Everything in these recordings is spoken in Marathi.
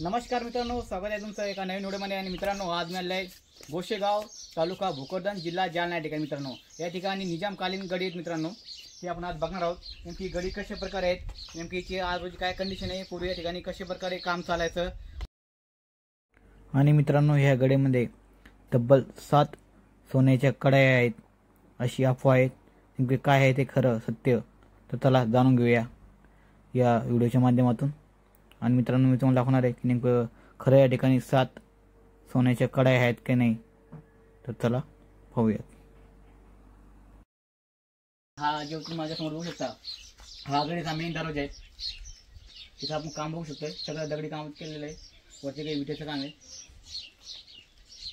नमस्कार मित्रांनो, स्वागत आहे तुमचं एका नवीन व्हिडिओमध्ये। आणि मित्रांनो, आज मी आलो आहे गोशेगाव तालुका भोकरदन जिल्हा जालना या ठिकाणी। मित्रांनो, या ठिकाणी निजामकालीन गडी आहेत मित्रांनो, ते आपण आज बघणार आहोत। नेमकी गडी कशा प्रकारे आहेत, नेमकी आज रोजी काय कंडिशन आहे, पूर्वी या ठिकाणी कशा प्रकारे काम चालायचं। आणि मित्रांनो, ह्या गडीमध्ये तब्बल 7 सोन्याच्या कड्या आहेत अशी अफवा आहे। नेमके काय आहे ते खरं सत्य, तर चला जाणून घेऊया या व्हिडिओच्या माध्यमातून। आणि मित्रांनो, मी तुम्हाला दाखवणार आहे की नेमकं खरं या ठिकाणी 7 सोन्याच्या कड्या आहेत की नाही, तर चला पाहूयात। हा जो तुम्ही माझ्यासमोर बघू शकता, हा गडीचा मेन दरवाजा आहे। तिथं आपण काम बघू शकतोय, सगळं दगडी काम केलेलं आहे। वरती काही विटेचं काम आहे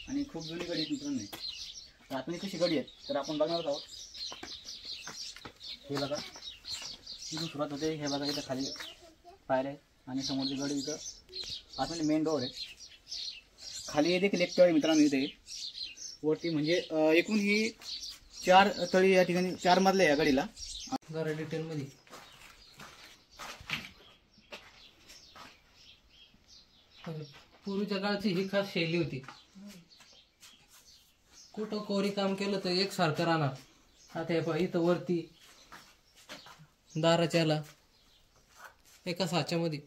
आणि खूप जुनी गडी आहे मित्रांनो। तर आतमध्ये कशी गडी आहेत तर आपण बघणार आहोत। हे बघा, तिथून सुरुवात होते। हे बघा, इथं खाली पायऱ्या आहे आणि समोरची गडी इथं आतमध्ये मेन डोअर आहे। खाली हे देखील एक तळी मित्रांनो इथे वरती, म्हणजे एकूण ही 4 तळी या ठिकाणी, 4 मजले या गडीला। जरा डिटेल मध्ये पूर्वीच्या काळची ही खास शैली होती। कुठं कोरी काम केलं तर एक सारखं राहणार। आता हे पहा, इथं वरती दाराच्याला एका साच्यामध्ये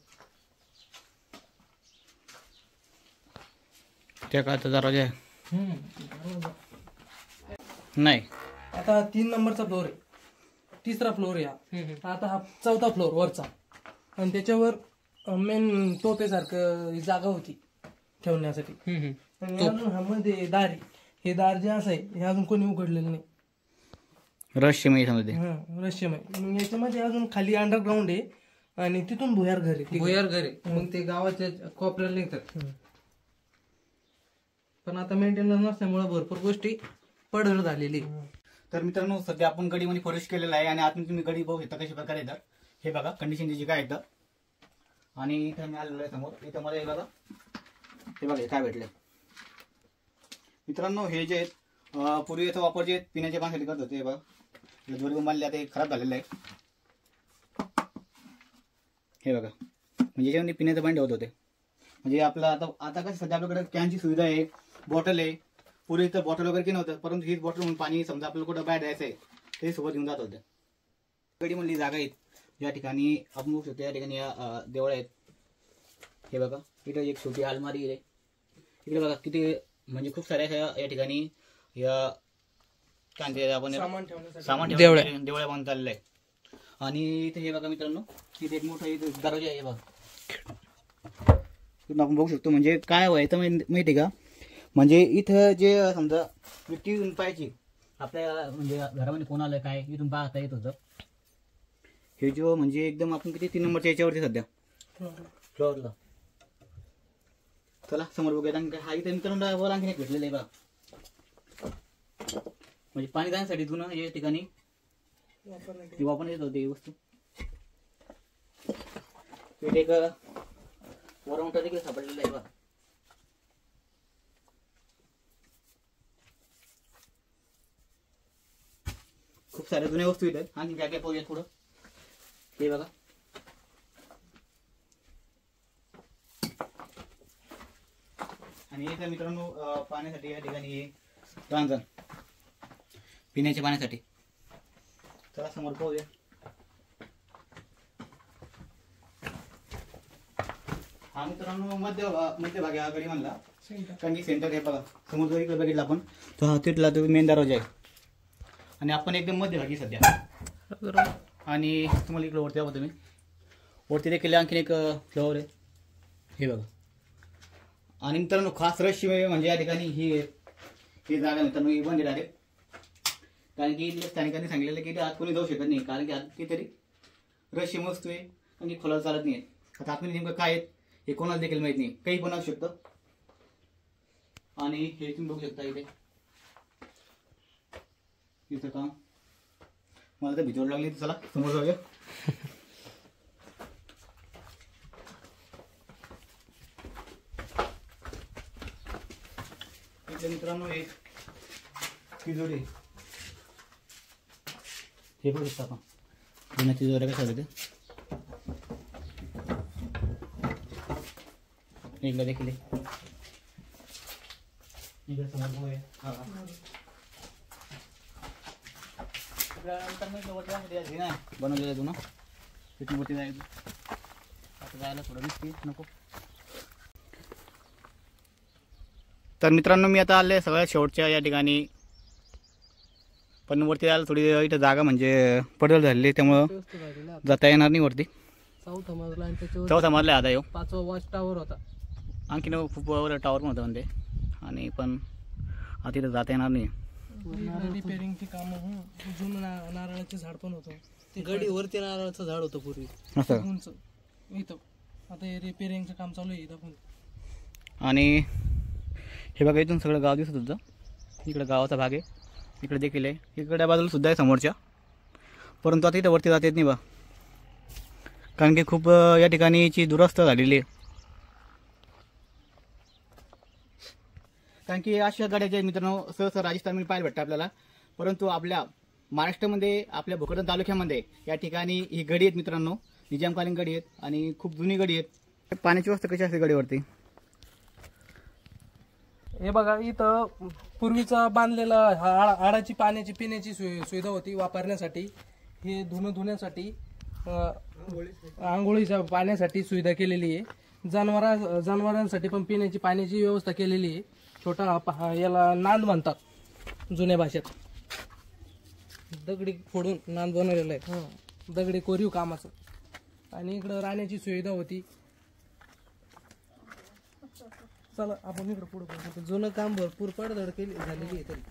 त्या काळाचा दरवाजा आहे नाही। आता 3 नंबरचा फ्लोर आहे, 3रा फ्लोर आहे हा। आता हा 4था फ्लोर वरचा, आणि त्याच्यावर मेन तोपेसारखं जागा होती ठेवण्यासाठी। आणि अजून हा मध्ये दार आहे। हे दार जे असं आहे हे अजून कोणी उघडलेलं नाही, रहस्यमय समजते। रहस्यमय। मग याच्यामध्ये अजून खाली अंडरग्राऊंड आहे आणि तिथून भुयार घर आहे। भुयार घर आहे, मग ते गावाच्या कोपऱ्याला निघतात। पण आता मेंटेनन्स नसल्यामुळे भरपूर गोष्टी पडझड झालेली। तर मित्रांनो, सध्या आपण गडीमध्ये प्रवेश केलेला आहे आणि आतून तुम्ही गडी बघू शकता कशा प्रकारे येतात। हे बघा कंडिशन जी काय येतं। आणि इथं मी आलेलो आहे समोर, इथं मला हे बघा, हे बघा काय भेटले मित्रांनो। हे जे आहेत पूर्वी याचा वापर जे पिण्याच्या पाण्यासाठी करत होते, हे बघा दोरी बांधले, आता हे खराब झालेलं आहे। हे बघा, म्हणजे याच्यामध्ये पिण्याचं पाणी ठेवत होते। म्हणजे आपलं आता कसं सध्या आपल्याकडे कॅनची सुविधा आहे, बॉटल आहे। पूर्वी तर बॉटल वगैरे की नव्हतं, परंतु हीच बॉटल म्हणून पाणी समजा आपल्याला कुठं बाहेर द्यायचं आहे ते सोबत घेऊन जात होतं। गडी म्हणली जागा आहेत या ठिकाणी आपण बघू शकतो। या ठिकाणी या देवळ्या आहेत। हे बघा, इकडे एक छोटी अलमारी आहे। इकडे बघा किती, म्हणजे खूप साऱ्या या ठिकाणी या कांदे आपण सामान देवळ्या बांधून चाललेलं आहे। आणि इथे हे बघा मित्रांनो, इथे एक मोठा दरवाजा आहे बघा, आपण बघू शकतो। म्हणजे काय व्हायचं माहिती का, म्हणजे इथं जे समजा व्यक्ती येऊन पाहायची आपल्या, म्हणजे घरामध्ये कोण आलं काय इथून पाहता येत होतं। हे जो म्हणजे एकदम आपण किती 3 नंबरच्या याच्यावरती सध्या फ्लोअरला। चला समोर बघूया। आणखी हा इथे मित्रांनो वर आणखी एक भेटलेलं आहे बघा, म्हणजे पाणी जाण्यासाठी धुणं या ठिकाणी वापरण्यात येत होते वस्तू। एक वरवंटा देखील सापडलेला आहे बघा। खूप साऱ्या जुन्या वस्तू आहेत। आणि जागे पाहूया थोडं, हे बघा आणि इथे मित्रांनो पाण्यासाठी या ठिकाणी रांजण पिण्याच्या पाण्यासाठी। चला समोर पाहूया। हा मित्रांनो मध्यभागी हा गडी म्हणला, कारण की सेंटर आहे बघा। समोर जर इकडे बघितलं आपण तर हा तिथला तो मेन दरवाजा आहे आणि आपण एकदम मध्यभागी सध्या। आणि तुम्हाला इकडे वरती बघा, तुम्ही वरती देखील आणखीन एक फ्लोअर आहे, हे बघा। आणि मित्रांनो खास रहस्य म्हणजे या ठिकाणी ही जागा मित्रांनो ही बंद आहे, कारण की स्थानिकांनी सांगितलेलं की आत कोणी जाऊ शकत नाही, कारण की आत काहीतरी रहस्य वस्तू आहे आणि खोलाला चालत नाही। आता आतमध्ये नेमकं काय आहेत हे कोणाला देखील माहित नाही, काही पण असू शकतं। आणि हे तुम्ही बघू शकता इथं काम, मला तर भीती लागली। चला समोर जाऊया। इथे मित्रांनो एक तिजोरी, हे बघू शकता आपण जुन्या तिजोऱ्या कशा होत्या। इकडे देखील इकडे समोर बघूया. हा बनवलेलं तू ना तिथून वरती जायचं. आता जायला थोडं दिसते नको. तर मित्रांनो मी आता आले सगळ्यात शेवटच्या या ठिकाणी, पण वरती जायला थोडी इथं जागा म्हणजे पडल झालेली, त्यामुळं जाता येणार नाही वरती. चौथा मजला आणि त्याच्यावर चौथा मजला आता येऊ. 5वा वॉच टावर होता. आणखीन खूप वर टावर पण होतं म्हणते, आणि पण आता इथं जाता येणार नाही. रिपेअरिंगची कामं. जुनं नारळाचं झाड पण होतं, गडी वरती नारळाचं झाड होतं पूर्वी असं उंच इथं. आता हे रिपेअरिंगचं काम चालू आहे इथं पण. आणि हे बघा इथून सगळं गाव दिसत होतं. इकडं गावाचा भाग आहे, इकडे देखील आहे, इकडे बाजूला सुद्धा आहे समोरच्या. परंतु आता इथं वरती जाता येत नाही बा, कारण की खूप या ठिकाणीची दुरवस्था झालेली आहे. कारण की अशा गाड्याच्या मित्रांनो सहसा राजस्थानमध्ये पाहायला भेटतं आपल्याला, परंतु आपल्या महाराष्ट्रामध्ये आपल्या भोकरदन तालुक्यामध्ये या ठिकाणी ही गडी आहेत मित्रांनो, निजामकालीन गडी आहेत आणि खूप जुनी गडी आहेत. पाण्याची व्यवस्था कशी असते गडीवरती? हे बघा इथं पूर्वीचा बांधलेला आडाची पाण्याची पिण्याची सुविधा होती वापरण्यासाठी. हे धुण्यासाठी आंघोळीच्या पाण्यासाठी सुविधा केलेली आहे. जनावरांसाठी पण पिण्याची पाण्याची व्यवस्था केलेली आहे. छोटा याला नांद म्हणतात जुन्या भाषेत. दगडी फोडून नांद बनवलेला आहे, दगडी कोरीव कामाचं. आणि इकडं राहण्याची सुविधा होती. चला आपण इकडे पुढे. जुनं काम भरपूर पडझड केली झालेली आहे तरी.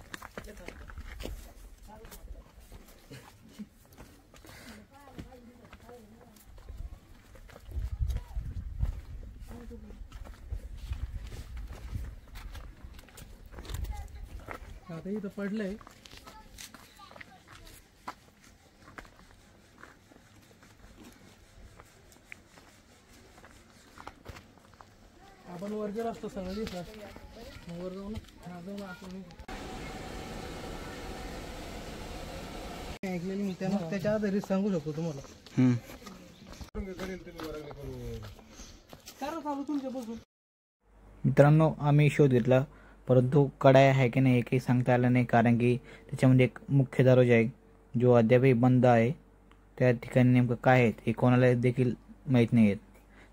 आता इथं पडलंय. आपण वर गेलो असतो सगळं दिसलं. वर जाऊ ना आपण ऐकलेली मी त्याच्या आधारित सांगू शकतो तुम्हाला. मित्रांनो आम्ही शोध घेतला, परंतु कडाय आहे की नाही हे काही सांगता आलं नाही, कारण की त्याच्यामध्ये एक मुख्य दरवाजा आहे जो अद्यापही बंद आहे. त्या ठिकाणी नेमकं काय आहे हे कोणाला देखील माहीत नाही आहेत,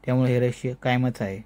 त्यामुळे हे रहस्य कायमच आहे.